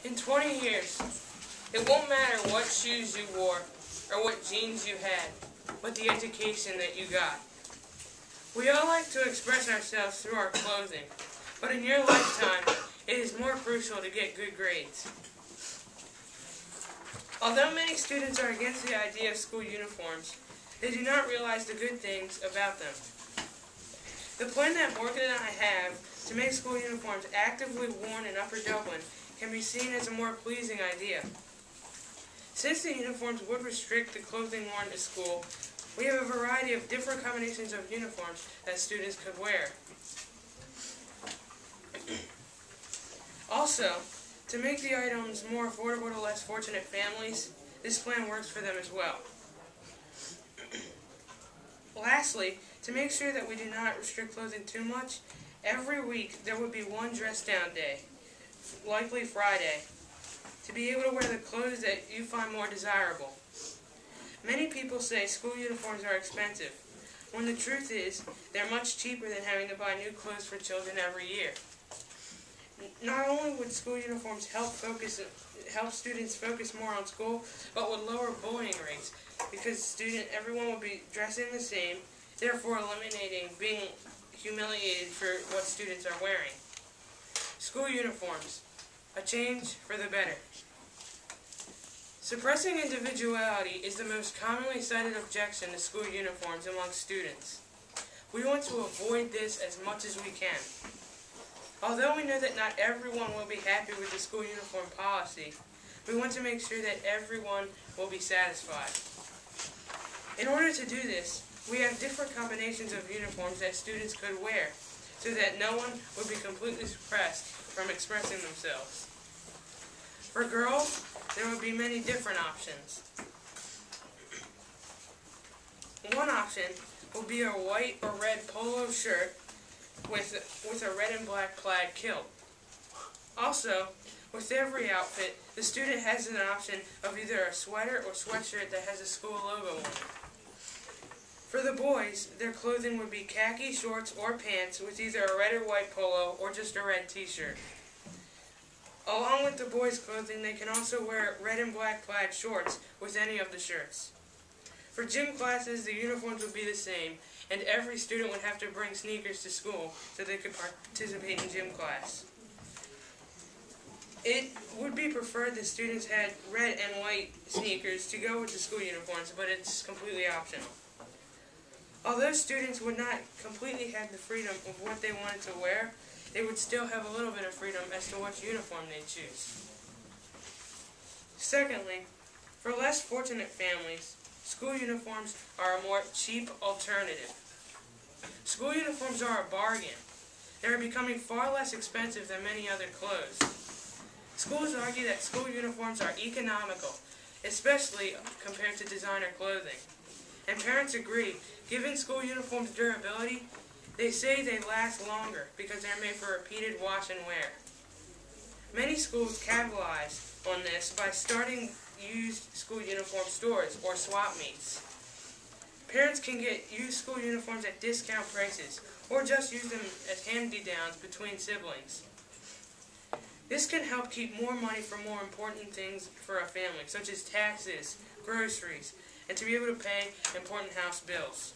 In 20 years, it won't matter what shoes you wore or what jeans you had, but the education that you got. We all like to express ourselves through our clothing, but in your lifetime, it is more crucial to get good grades. Although many students are against the idea of school uniforms, they do not realize the good things about them. The plan that Morgan and I have to make school uniforms actively worn in Upper Dublin can be seen as a more pleasing idea. Since the uniforms would restrict the clothing worn to school, we have a variety of different combinations of uniforms that students could wear. Also, to make the items more affordable to less fortunate families, this plan works for them as well. Lastly, to make sure that we do not restrict clothing too much, every week there would be one dress-down day, likely Friday, to be able to wear the clothes that you find more desirable. Many people say school uniforms are expensive, when the truth is they're much cheaper than having to buy new clothes for children every year. Not only would school uniforms help students focus more on school, but would lower bullying rates, because everyone would be dressing the same, therefore eliminating being humiliated for what students are wearing. School uniforms, a change for the better. Suppressing individuality is the most commonly cited objection to school uniforms among students. We want to avoid this as much as we can. Although we know that not everyone will be happy with the school uniform policy, we want to make sure that everyone will be satisfied. In order to do this, we have different combinations of uniforms that students could wear, so that no one would be completely suppressed from expressing themselves. For girls, there would be many different options. One option will be a white or red polo shirt with a red and black plaid kilt. Also, with every outfit, the student has an option of either a sweater or sweatshirt that has a school logo on it. For the boys, their clothing would be khaki shorts or pants with either a red or white polo or just a red t-shirt. Along with the boys' clothing, they can also wear red and black plaid shorts with any of the shirts. For gym classes, the uniforms would be the same, and every student would have to bring sneakers to school so they could participate in gym class. It would be preferred that students had red and white sneakers to go with the school uniforms, but it's completely optional. Although students would not completely have the freedom of what they wanted to wear, they would still have a little bit of freedom as to which uniform they choose. Secondly, for less fortunate families, school uniforms are a more cheap alternative. School uniforms are a bargain. They are becoming far less expensive than many other clothes. Schools argue that school uniforms are economical, especially compared to designer clothing. And parents agree, given school uniforms' durability, they say they last longer because they're made for repeated wash and wear. Many schools capitalize on this by starting used school uniform stores or swap meets. Parents can get used school uniforms at discount prices or just use them as hand-me-downs between siblings. This can help keep more money for more important things for a family, such as taxes, groceries, and to be able to pay important house bills.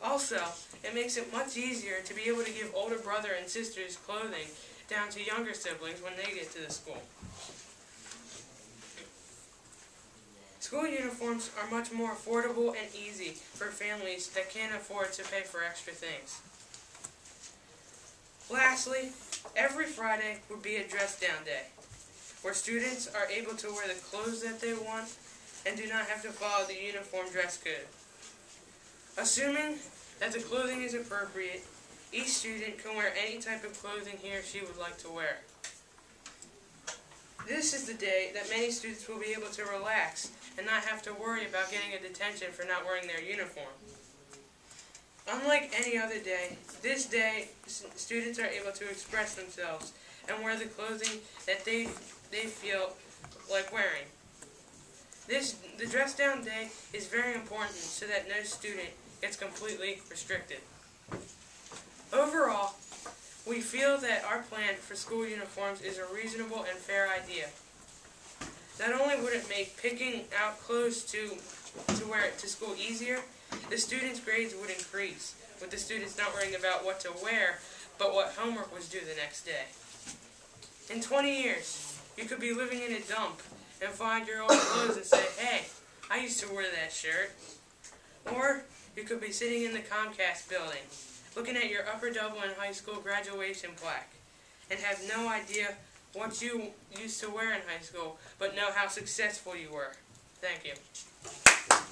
Also, it makes it much easier to be able to give older brother and sisters clothing down to younger siblings when they get to the school. School uniforms are much more affordable and easy for families that can't afford to pay for extra things. Lastly, every Friday would be a dress-down day, where students are able to wear the clothes that they want and do not have to follow the uniform dress code. Assuming that the clothing is appropriate, each student can wear any type of clothing he or she would like to wear. This is the day that many students will be able to relax and not have to worry about getting a detention for not wearing their uniform. Unlike any other day, this day students are able to express themselves and wear the clothing that they feel like wearing. The dress-down day is very important so that no student gets completely restricted. Overall, We feel that our plan for school uniforms is a reasonable and fair idea. Not only would it make picking out clothes to wear to school easier, the students' grades would increase, with the students not worrying about what to wear, but what homework was due the next day. In 20 years, you could be living in a dump and find your old clothes and say, hey, I used to wear that shirt. Or you could be sitting in the Comcast building, looking at your Upper Dublin High School graduation plaque, and have no idea what you used to wear in high school, but know how successful you were. Thank you.